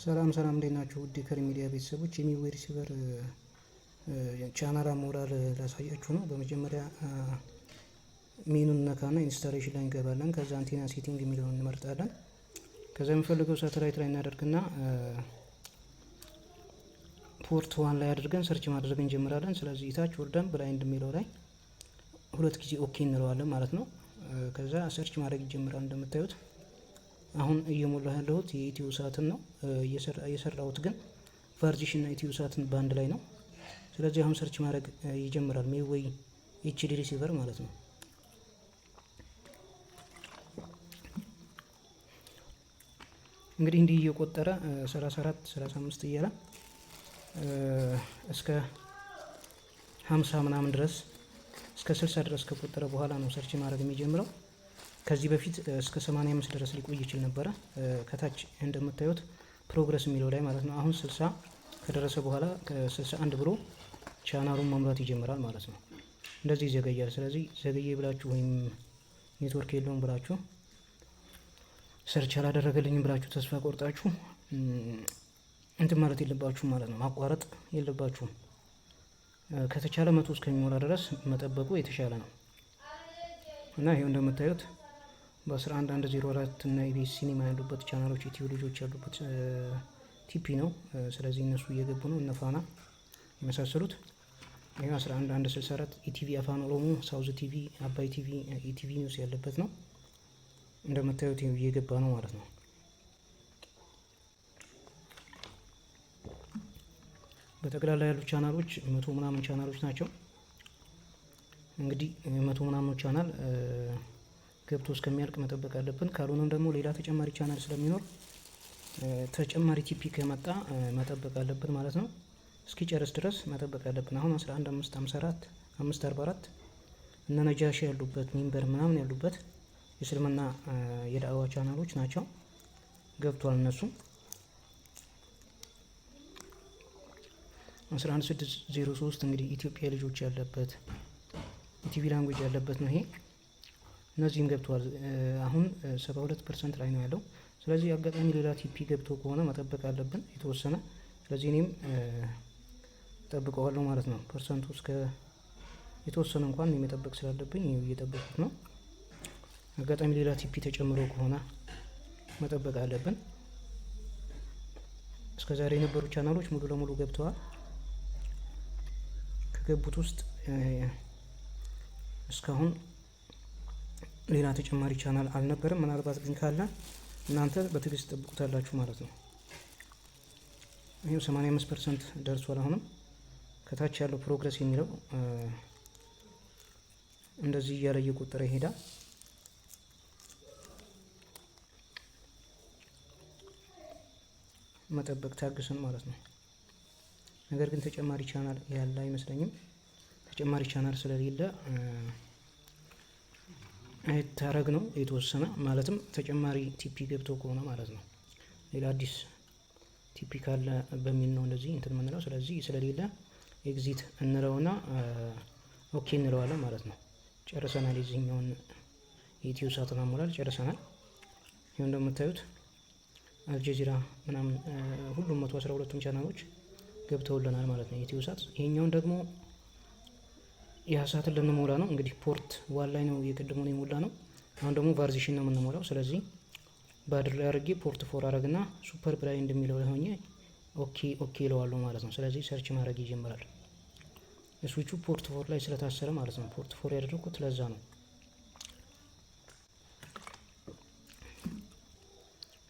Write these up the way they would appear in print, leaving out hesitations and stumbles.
ሰላም እንዴት ናችሁ? ውድ የከሪ ሚዲያ ቤተሰቦች የሚዌ ሪሲቨር ቻናል አሞራር ላሳያችሁ ነው። በመጀመሪያ ሜኑን ነካና ኢንስታሌሽን ላይ እንገባለን። ከዛ አንቴና ሴቲንግ የሚለውን እንመርጣለን። ከዛ የሚፈልገው ሳተላይት ላይ እናደርግና ፖርት ዋን ላይ አድርገን ሰርች ማድረግ እንጀምራለን። ስለዚህ ታች ወርደን ብላይንድ የሚለው ላይ ሁለት ጊዜ ኦኬ እንለዋለን ማለት ነው። ከዛ ሰርች ማድረግ ይጀምራል። እንደምታዩት አሁን እየሞላ ያለሁት የኢትዮ ሳትን ነው። እየሰራሁት ግን ቫርዚሽ እና ኢትዮ ሳትን ባንድ ላይ ነው። ስለዚህ አሁን ሰርች ማድረግ ይጀምራል። ሜዌይ ኤችዲ ሪሲቨር ማለት ነው። እንግዲህ እንዲህ እየቆጠረ 34 35 እያለ እስከ 50 ምናምን ድረስ እስከ 60 ድረስ ከቆጠረ በኋላ ነው ሰርች ማድረግ የሚጀምረው። ከዚህ በፊት እስከ 85 ድረስ ሊቆይ ይችል ነበረ። ከታች እንደምታዩት ፕሮግረስ የሚለው ላይ ማለት ነው። አሁን 60 ከደረሰ በኋላ ከ61 ብሎ ቻናሉን መምራት ይጀምራል ማለት ነው። እንደዚህ ይዘገያል። ስለዚህ ዘገየ ብላችሁ ወይም ኔትወርክ የለውም ብላችሁ ሰርች አላደረገልኝም ብላችሁ ተስፋ ቆርጣችሁ እንትን ማለት የለባችሁም ማለት ነው። ማቋረጥ የለባችሁም። ከተቻለ 100 እስከሚሞላ ድረስ መጠበቁ የተሻለ ነው እና ይሄው እንደምታዩት በ11104 እና ኢቢኤስ ሲኒማ ያሉበት ቻናሎች ኢትዮ ልጆች ያሉበት ቲፒ ነው። ስለዚህ እነሱ እየገቡ ነው። እነ ፋና የመሳሰሉት። ይሄ 11164 ኢቲቪ አፋን ኦሮሞ፣ ሳውዝ ቲቪ፣ አባይ ቲቪ፣ ኢቲቪ ኒውስ ያለበት ነው። እንደምታዩት ይሄው እየገባ ነው ማለት ነው። በጠቅላላ ያሉ ቻናሎች 100 ምናምን ቻናሎች ናቸው። እንግዲህ 100 ምናምን ቻናል ገብቶ እስከሚያልቅ መጠበቅ አለብን። ካልሆነም ደግሞ ሌላ ተጨማሪ ቻናል ስለሚኖር ተጨማሪ ቲፒ ከመጣ መጠበቅ አለብን ማለት ነው። እስኪጨርስ ድረስ መጠበቅ አለብን። አሁን 11554 544 እነ ነጃሺ ያሉበት ሚንበር ምናምን ያሉበት የእስልምና የዳዕዋ ቻናሎች ናቸው። ገብቷል እነሱ 11603 እንግዲህ ኢትዮጵያ ልጆች ያለበት ኢቲቪ ላንጉጅ ያለበት ነው። ይሄ እነዚህም ገብተዋል። አሁን 72% ላይ ነው ያለው። ስለዚህ አጋጣሚ ሌላ ቲፒ ገብቶ ከሆነ መጠበቅ አለብን የተወሰነ። ስለዚህ እኔም ጠብቀዋለሁ ማለት ነው። ፐርሰንቱ እስከ የተወሰነ እንኳን መጠበቅ ስላለብኝ እየጠበቁት ነው። አጋጣሚ ሌላ ቲፒ ተጨምሮ ከሆነ መጠበቅ አለብን። እስከዛሬ የነበሩ ቻናሎች ሙሉ ለሙሉ ገብተዋል። ከገቡት ውስጥ እስካሁን ሌላ ተጨማሪ ቻናል አልነበረም። ምናልባት ግን ካለ እናንተ በትዕግስት ጠብቁታላችሁ ማለት ነው። ይሄው 85% ደርሷል። አሁንም ከታች ያለው ፕሮግረስ የሚለው እንደዚህ እያለ እየቆጠረ ይሄዳል። መጠበቅ ታግሰን ማለት ነው። ነገር ግን ተጨማሪ ቻናል ያለ አይመስለኝም። ተጨማሪ ቻናል ስለሌለ አይታረግ ነው የተወሰነ ማለትም ተጨማሪ ቲፒ ገብቶ ከሆነ ማለት ነው። ሌላ አዲስ ቲፒ ካለ በሚል ነው እንደዚህ እንትን የምንለው። ስለዚህ ስለሌለ ኤግዚት እንለውና ኦኬ እንለዋለን ማለት ነው። ጨርሰናል። የዚህኛውን የኢትዮ ሳትን አሞላል ጨርሰናል። ይሄው እንደምታዩት አልጀዚራ ምናምን ሁሉም 112ቱም ቻናሎች ገብተውልናል ማለት ነው የኢትዮ ሳት። ይሄኛውን ደግሞ የሀሳትን ልንሞላ ነው። እንግዲህ ፖርት ዋን ላይ ነው የቅድሙን የሞላ ነው። አሁን ደግሞ ቫርዚሽን ነው የምንሞላው። ስለዚህ ባድር ላይ አድርጌ ፖርት ፎር አረግና ሱፐር ብላይንድ የሚለው ላይ ሆኜ ኦኬ እለዋለሁ ማለት ነው። ስለዚህ ሰርች ማድረግ ይጀምራል። ስዊቹ ፖርት ፎር ላይ ስለታሰረ ማለት ነው። ፖርት ፎር ያደረኩት ለዛ ነው።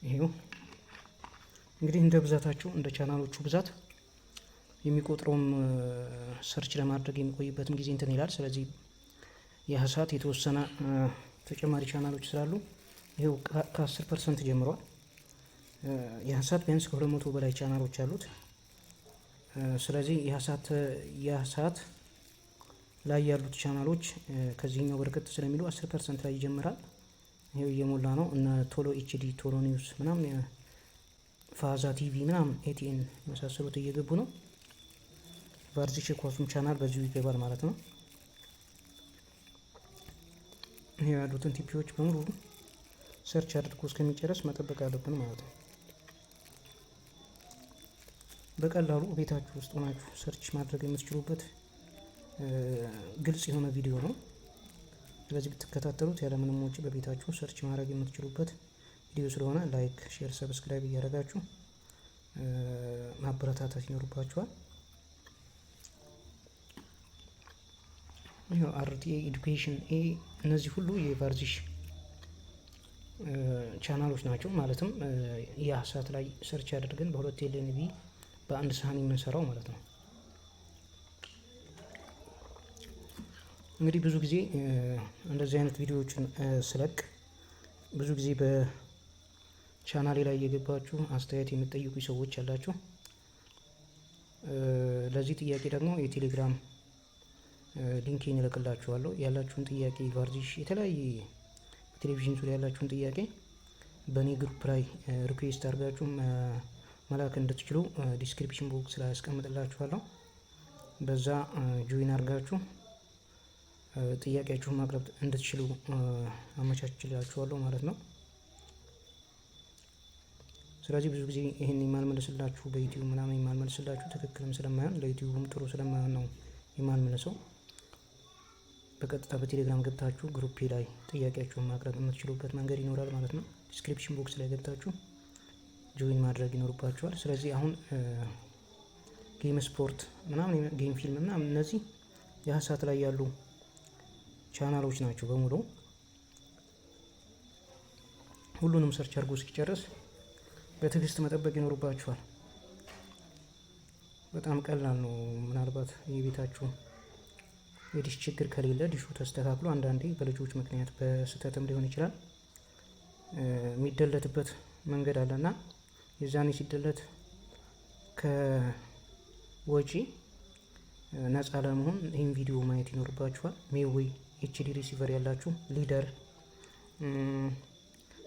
ይሄው እንግዲህ እንደ ብዛታቸው እንደ ቻናሎቹ ብዛት የሚቆጥረውም ሰርች ለማድረግ የሚቆይበትም ጊዜ እንትን ይላል። ስለዚህ የሀሳት የተወሰነ ተጨማሪ ቻናሎች ስላሉ ይሄው ከ10% ጀምሯል። የሀሳት ቢያንስ ከ200 በላይ ቻናሎች አሉት። ስለዚህ የሀሳት ላይ ያሉት ቻናሎች ከዚህኛው በርከት ስለሚሉ 10% ላይ ይጀምራል። ይሄው እየሞላ ነው። እና ቶሎ ኤችዲ፣ ቶሎ ኒውስ ምናምን፣ ፋዛ ቲቪ ምናምን፣ ኤቲኤን የመሳሰሉት እየገቡ ነው። ቫርዚሽ የኳሱም ቻናል በዚሁ ይገባል ማለት ነው። ይሄ ያሉትን ቲፒዎች በሙሉ ሰርች አድርጎ እስከሚጨርስ መጠበቅ አለብን ማለት ነው። በቀላሉ ቤታችሁ ውስጥ ሆናችሁ ሰርች ማድረግ የምትችሉበት ግልጽ የሆነ ቪዲዮ ነው። ስለዚህ ብትከታተሉት ያለምንም ወጪ በቤታችሁ ሰርች ማድረግ የምትችሉበት ቪዲዮ ስለሆነ ላይክ፣ ሼር፣ ሰብስክራይብ እያደረጋችሁ ማበረታታት ይኖርባችኋል። አርቲኤ ኤዱኬሽን እነዚህ ሁሉ የቫርዚሽ ቻናሎች ናቸው። ማለትም የሀሳት ላይ ሰርች አድርገን በ2 ኤልኤንቢ በአንድ ሳህን የምንሰራው ማለት ነው። እንግዲህ ብዙ ጊዜ እንደዚህ አይነት ቪዲዮዎችን ስለቅ ብዙ ጊዜ በቻናሌ ላይ እየገባችሁ አስተያየት የምትጠይቁ ሰዎች ያላችሁ፣ ለዚህ ጥያቄ ደግሞ የቴሌግራም ሊንኬን እልክላችኋለሁ። ያላችሁን ጥያቄ ቫርዚሽ የተለያየ በቴሌቪዥን ዙሪያ ያላችሁን ጥያቄ በእኔ ግሩፕ ላይ ሪኩዌስት አድርጋችሁ መላክ እንድትችሉ ዲስክሪፕሽን ቦክስ ላይ አስቀምጥላችኋለሁ። በዛ ጆይን አድርጋችሁ ጥያቄያችሁን ማቅረብ እንድትችሉ አመቻችላችኋለሁ ማለት ነው። ስለዚህ ብዙ ጊዜ ይህን የማልመልስላችሁ በዩቲዩብ ምናምን የማልመልስላችሁ ትክክልም ስለማይሆን ለዩቲዩብም ጥሩ ስለማይሆን ነው የማልመልሰው። በቀጥታ በቴሌግራም ገብታችሁ ግሩፔ ላይ ጥያቄያችሁን ማቅረብ የምትችሉበት መንገድ ይኖራል ማለት ነው። ዲስክሪፕሽን ቦክስ ላይ ገብታችሁ ጆይን ማድረግ ይኖርባችኋል። ስለዚህ አሁን ጌም ስፖርት ምናምን፣ ጌም ፊልም ምናምን እነዚህ የሀሳት ላይ ያሉ ቻናሎች ናቸው በሙሉ። ሁሉንም ሰርች አድርጎ እስኪጨርስ በትዕግስት መጠበቅ ይኖርባችኋል። በጣም ቀላል ነው። ምናልባት የቤታችሁ የዲሽ ችግር ከሌለ ዲሹ ተስተካክሎ አንዳንዴ በልጆች ምክንያት በስህተትም ሊሆን ይችላል የሚደለትበት መንገድ አለና የዛኔ ሲደለት ከወጪ ነፃ ለመሆን ይህን ቪዲዮ ማየት ይኖርባችኋል። ሜዌይ ኤችዲ ሪሲቨር ያላችሁ ሊደር፣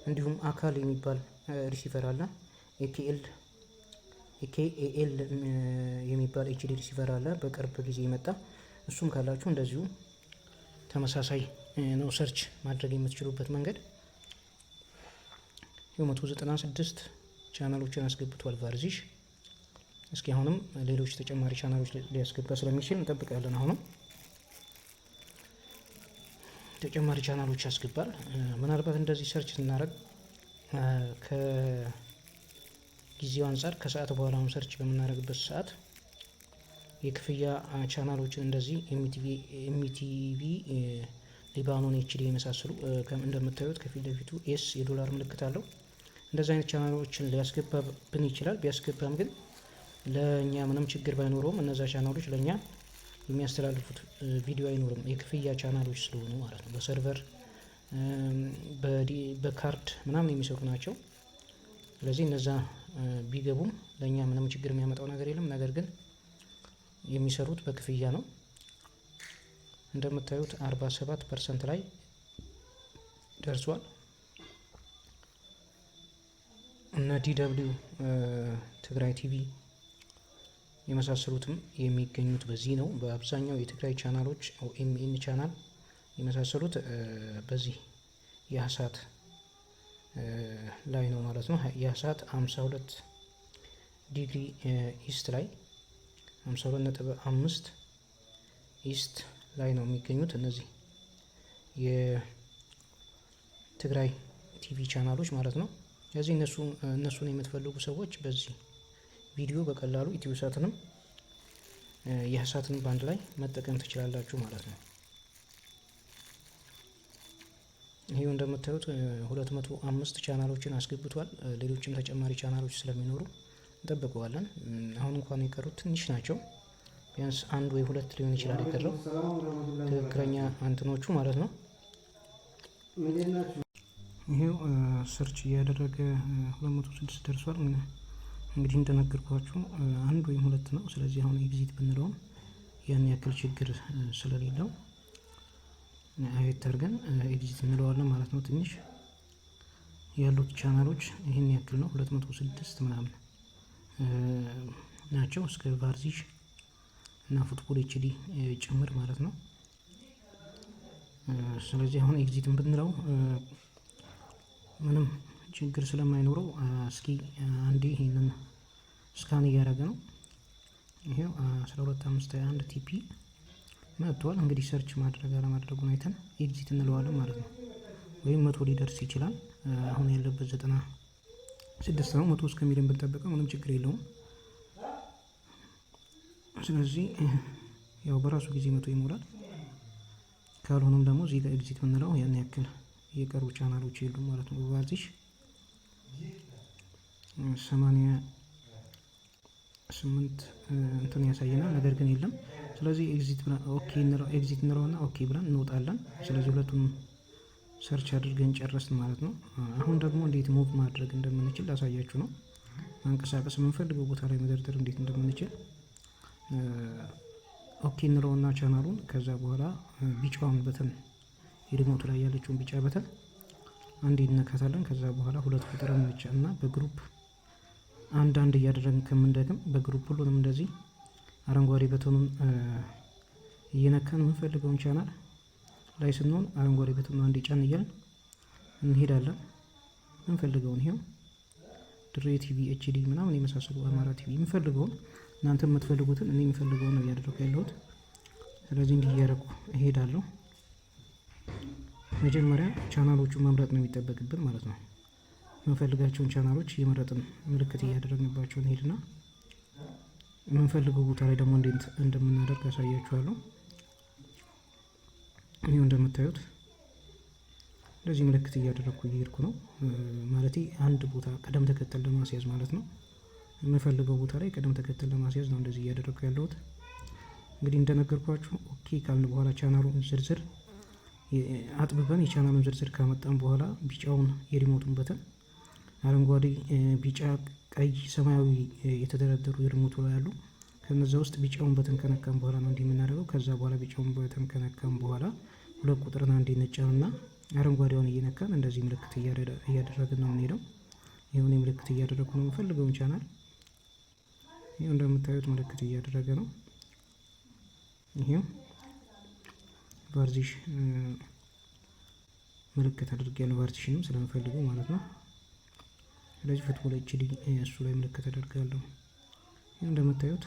እንዲሁም አካል የሚባል ሪሲቨር አለ። ኤኬኤል የሚባል ኤችዲ ሪሲቨር አለ በቅርብ ጊዜ የመጣ እሱም ካላችሁ እንደዚሁ ተመሳሳይ ነው ሰርች ማድረግ የምትችሉበት መንገድ። የ196 ቻናሎችን አስገብቷል ቫርዚሽ። እስኪ አሁንም ሌሎች ተጨማሪ ቻናሎች ሊያስገባ ስለሚችል እንጠብቃለን። አሁንም ተጨማሪ ቻናሎች ያስገባል። ምናልባት እንደዚህ ሰርች ስናደርግ ከጊዜው አንጻር ከሰዓት በኋላ አሁን ሰርች በምናደርግበት ሰዓት የክፍያ ቻናሎችን እንደዚህ ኤምቲቪ ሊባኖን ኤችዲ የመሳሰሉ እንደምታዩት ከፊት ለፊቱ ኤስ የዶላር ምልክት አለው። እንደዚህ አይነት ቻናሎችን ሊያስገባብን ይችላል። ቢያስገባም ግን ለእኛ ምንም ችግር ባይኖረውም እነዛ ቻናሎች ለእኛ የሚያስተላልፉት ቪዲዮ አይኖርም፣ የክፍያ ቻናሎች ስለሆኑ ማለት ነው። በሰርቨር በካርድ ምናምን የሚሰሩ ናቸው። ስለዚህ እነዛ ቢገቡም ለእኛ ምንም ችግር የሚያመጣው ነገር የለም። ነገር ግን የሚሰሩት በክፍያ ነው። እንደምታዩት 47% ላይ ደርሷል። እነ ዲደብሊው ትግራይ ቲቪ የመሳሰሉትም የሚገኙት በዚህ ነው። በአብዛኛው የትግራይ ቻናሎች ኦኤምኤን ቻናል የመሳሰሉት በዚህ የሀሳት ላይ ነው ማለት ነው። የሀሳት 52 ዲግሪ ኢስት ላይ 52.5 ኢስት ላይ ነው የሚገኙት እነዚህ የትግራይ ቲቪ ቻናሎች ማለት ነው። ስለዚህ እነሱን የምትፈልጉ ሰዎች በዚህ ቪዲዮ በቀላሉ ኢትዮሳትንም የሀሳትን ባንድ ላይ መጠቀም ትችላላችሁ ማለት ነው። ይሄው እንደምታዩት 205 ቻናሎችን አስገብቷል። ሌሎችም ተጨማሪ ቻናሎች ስለሚኖሩ እንጠብቀዋለን። አሁን እንኳን የቀሩት ትንሽ ናቸው። ቢያንስ 1 ወይ 2 ሊሆን ይችላል የቀረው ትክክለኛ አንትኖቹ ማለት ነው። ይሄው ሰርች እያደረገ 206 ደርሷል። እንግዲህ እንደነገርኳችሁ 1 ወይም 2 ነው። ስለዚህ አሁን ኤግዚት ብንለውም ያን ያክል ችግር ስለሌለው አየት አድርገን ኤግዚት እንለዋለን ማለት ነው። ትንሽ ያሉት ቻናሎች ይህን ያክል ነው፣ 206 ምናምን ናቸው እስከ ቫርዚሽ እና ፉትቦል ኤችዲ ጭምር ማለት ነው። ስለዚህ አሁን ኤግዚትን ብንለው ምንም ችግር ስለማይኖረው እስኪ አንዴ ይሄንን ስካን እያደረገ ነው። ይሄው 12521 ቲፒ መጥቷል። እንግዲህ ሰርች ማድረግ አለማድረጉን አይተን ኤግዚት እንለዋለን ማለት ነው። ወይም 100 ሊደርስ ይችላል። አሁን ያለበት 96 ነው። 100 እስከሚልን ብንጠብቀው ምንም ችግር የለውም። ስለዚህ ያው በራሱ ጊዜ 100 ይሞላል። ካልሆነም ደግሞ እዚህ ጋር ኤግዚት ብንለው ያን ያክል የቀሩ ቻናሎች የሉም ማለት ነው። በባዚሽ 88 እንትን ያሳየናል፣ ነገር ግን የለም። ስለዚህ ኤግዚት እንለውና ኦኬ ብለን እንወጣለን። ስለዚህ ሁለቱንም ሰርች አድርገን ጨረስን ማለት ነው። አሁን ደግሞ እንዴት ሙቭ ማድረግ እንደምንችል ላሳያችሁ ነው። ማንቀሳቀስ የምንፈልገው ቦታ ላይ መደርደር እንዴት እንደምንችል ኦኬ እንለውና ቻናሉን ከዛ በኋላ ቢጫውን በተን የሪሞቱ ላይ ያለችውን ቢጫ በተን አንዴ እንነካታለን። ከዛ በኋላ ሁለት ቁጥር እና በግሩፕ አንድ እያደረግን ከምንደግም በግሩፕ ሁሉንም እንደዚህ አረንጓዴ በተኑን እየነካን የምንፈልገውን ቻናል ላይ ስንሆን አረንጓዴ በተኑን አንዴ ጫን እያልን እንሄዳለን። የምንፈልገውን ይሄው ድሬ ቲቪ፣ ኤችዲ ምናምን የመሳሰሉ አማራ ቲቪ የምፈልገውን እናንተ የምትፈልጉትን እኔ የምፈልገውን ነው እያደረኩ ያለሁት። ስለዚህ እንዲህ እያደረኩ እሄዳለሁ። መጀመሪያ ቻናሎቹን መምረጥ ነው የሚጠበቅብን ማለት ነው። የምንፈልጋቸውን ቻናሎች እየመረጥን ምልክት እያደረግንባቸው እንሄድና የምንፈልገው ቦታ ላይ ደግሞ እንዴት እንደምናደርግ ያሳያችኋለሁ። ይሄው እንደምታዩት እንደዚህ ምልክት እያደረግኩ እየሄድኩ ነው። ማለቴ አንድ ቦታ ቅደም ተከተል ለማስያዝ ማለት ነው። የምፈልገው ቦታ ላይ ቅደም ተከተል ለማስያዝ ነው እንደዚህ እያደረግኩ ያለሁት። እንግዲህ እንደነገርኳችሁ ኦኬ ካልን በኋላ ቻናሉን ዝርዝር አጥብበን የቻናሉን ዝርዝር ካመጣን በኋላ ቢጫውን የሪሞቱን በተን አረንጓዴ፣ ቢጫ፣ ቀይ፣ ሰማያዊ የተደረደሩ የሪሞቱ ላይ ያሉ ከነዛ ውስጥ ቢጫውን በተን ከነካን በኋላ ነው እንዲህ የምናደርገው። ከዛ በኋላ ቢጫውን በተን ከነካን በኋላ ሁለት ቁጥርን አንዴ ነጫንና አረንጓዴውን እየነካን እንደዚህ ምልክት እያደረግን ነው የምንሄደው። ይሁን ምልክት እያደረግኩ ነው የምፈልገውን ቻናል። ይሄው እንደምታዩት ምልክት እያደረገ ነው። ይሄው ቫርዚሽ ምልክት አድርጌያለሁ፣ ቫርዚሽንም ስለምፈልገው ማለት ነው። ስለዚህ ፉትቦል ኤችዲ እሱ ላይ ምልክት አደርጋለሁ። ይሄው እንደምታዩት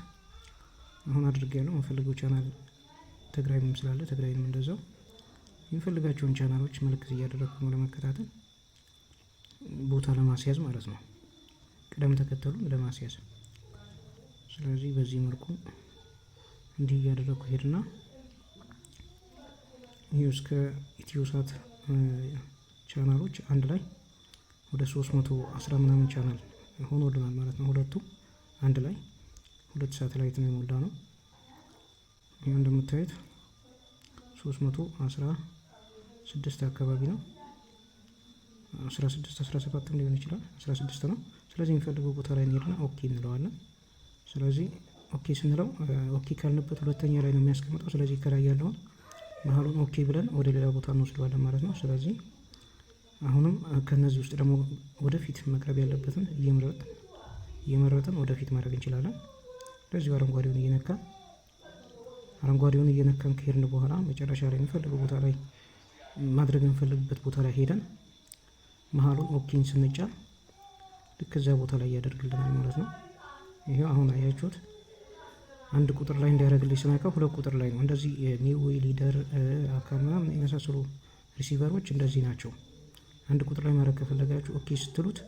አሁን አድርጌያለሁ። የምፈልገው ቻናል ትግራይም ስላለ ትግራይንም እንደዛው የምፈልጋቸውን ቻናሎች ምልክት እያደረግኩ ነው ለመከታተል ቦታ ለማስያዝ ማለት ነው፣ ቅደም ተከተሉን ለማስያዝ። ስለዚህ በዚህ መልኩ እንዲህ እያደረግኩ ሄድና ይሄው እስከ ኢትዮሳት ቻናሎች አንድ ላይ ወደ 310 ምናምን ቻናል ሆኖልናል ማለት ነው። ሁለቱ አንድ ላይ ሁለት ሳተላይት ነው የሞላ ነው። ይሄው እንደምታዩት 316 አካባቢ ነው። 16 17 ሊሆን ይችላል፣ 16 ነው። ስለዚህ የሚፈልገው ቦታ ላይ እንሄድና ኦኬ እንለዋለን። ስለዚህ ኦኬ ስንለው ኦኬ ካልንበት ሁለተኛ ላይ ነው የሚያስቀምጠው። ስለዚህ ከላይ ያለውን መሀሉን ኦኬ ብለን ወደ ሌላ ቦታ እንወስደዋለን ማለት ነው። ስለዚህ አሁንም ከነዚህ ውስጥ ደግሞ ወደፊት መቅረብ ያለበትን እየመረጥን ወደፊት ማድረግ እንችላለን። ስለዚህ አረንጓዴውን እየነካን ከሄድን በኋላ መጨረሻ ላይ የሚፈልገው ቦታ ላይ ማድረግ የምንፈልግበት ቦታ ላይ ሄደን መሀሉን ኦኬን ስንጫን ልክ እዚያ ቦታ ላይ ያደርግልናል ማለት ነው። ይሄው አሁን አያችሁት፣ አንድ ቁጥር ላይ እንዲያደርግልኝ ስነካው ሁለት ቁጥር ላይ ነው። እንደዚህ ሚዌይ ሊደር አካል ምናምን የመሳሰሉ ሪሲቨሮች እንደዚህ ናቸው። አንድ ቁጥር ላይ ማድረግ ከፈለጋችሁ ኦኬ ስትሉት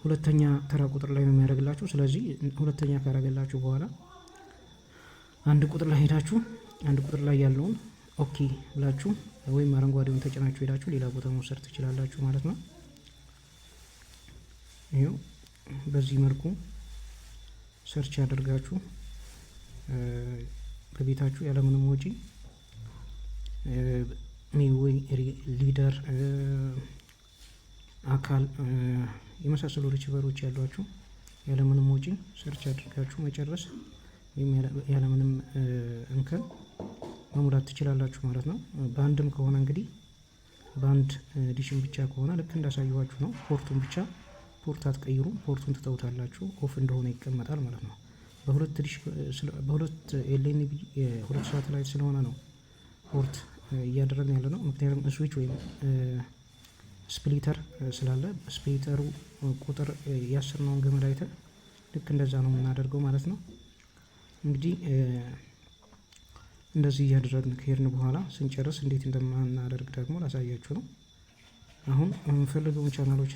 ሁለተኛ ተራ ቁጥር ላይ ነው የሚያደርግላችሁ። ስለዚህ ሁለተኛ ካደረገላችሁ በኋላ አንድ ቁጥር ላይ ሄዳችሁ አንድ ቁጥር ላይ ያለውን ኦኬ ብላችሁ ወይም አረንጓዴውን ተጭናችሁ ሄዳችሁ ሌላ ቦታ መውሰድ ትችላላችሁ ማለት ነው። ይሄው በዚህ መልኩ ሰርች ያደርጋችሁ በቤታችሁ ያለምንም ወጪ ሚዌይ ሊደር አካል የመሳሰሉ ሪሲቨሮች ያሏችሁ ያለምንም ወጪ ሰርች አድርጋችሁ መጨረስ ወይም ያለምንም እንከን መሙላት ትችላላችሁ ማለት ነው። በአንድም ከሆነ እንግዲህ በአንድ ዲሽን ብቻ ከሆነ ልክ እንዳሳየኋችሁ ነው። ፖርቱን ብቻ ፖርት አትቀይሩ፣ ፖርቱን ትተውታላችሁ፣ ኦፍ እንደሆነ ይቀመጣል ማለት ነው። በሁለት ኤልኤንቢ የሁለት ሳተላይት ስለሆነ ነው ፖርት እያደረግን ያለ ነው። ምክንያቱም ስዊች ወይም ስፕሊተር ስላለ ስፕሊተሩ ቁጥር ያሰርነውን ገመድ አይተን ልክ እንደዛ ነው የምናደርገው ማለት ነው። እንግዲህ እንደዚህ እያደረግን ከሄድን በኋላ ስንጨርስ እንዴት እንደማናደርግ ደግሞ ላሳያችሁ ነው። አሁን የምንፈልገውን ቻናሎች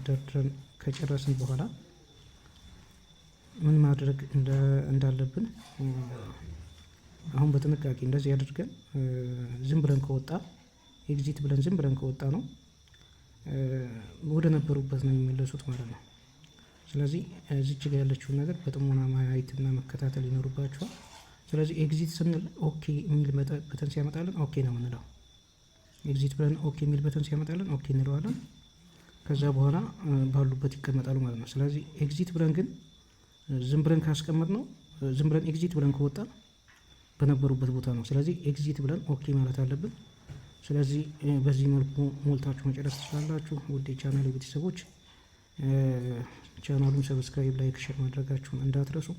ደርድረን ከጨረስን በኋላ ምን ማድረግ እንዳለብን አሁን በጥንቃቄ እንደዚህ አድርገን ዝም ብለን ከወጣ ኤግዚት ብለን ዝም ብለን ከወጣ ነው ወደ ነበሩበት ነው የሚመለሱት ማለት ነው። ስለዚህ እዚች ጋር ያለችውን ነገር በጥሞና ማየትና መከታተል ይኖርባችኋል። ስለዚህ ኤግዚት ስንል ኦኬ የሚል በተን ሲያመጣልን ኦኬ ነው የምንለው። ኤግዚት ብለን ኦኬ የሚል በተን ሲያመጣልን ኦኬ እንለዋለን። ከዛ በኋላ ባሉበት ይቀመጣሉ ማለት ነው። ስለዚህ ኤግዚት ብለን ግን ዝም ብለን ካስቀመጥ ነው ዝም ብለን ኤግዚት ብለን ከወጣ በነበሩበት ቦታ ነው። ስለዚህ ኤግዚት ብለን ኦኬ ማለት አለብን። ስለዚህ በዚህ መልኩ ሞልታችሁ መጨረስ ትችላላችሁ። ውድ የቻናል ቤተሰቦች ቻናሉን ሰብስክራይብ፣ ላይክ፣ ሼር ማድረጋችሁን እንዳትረሱ።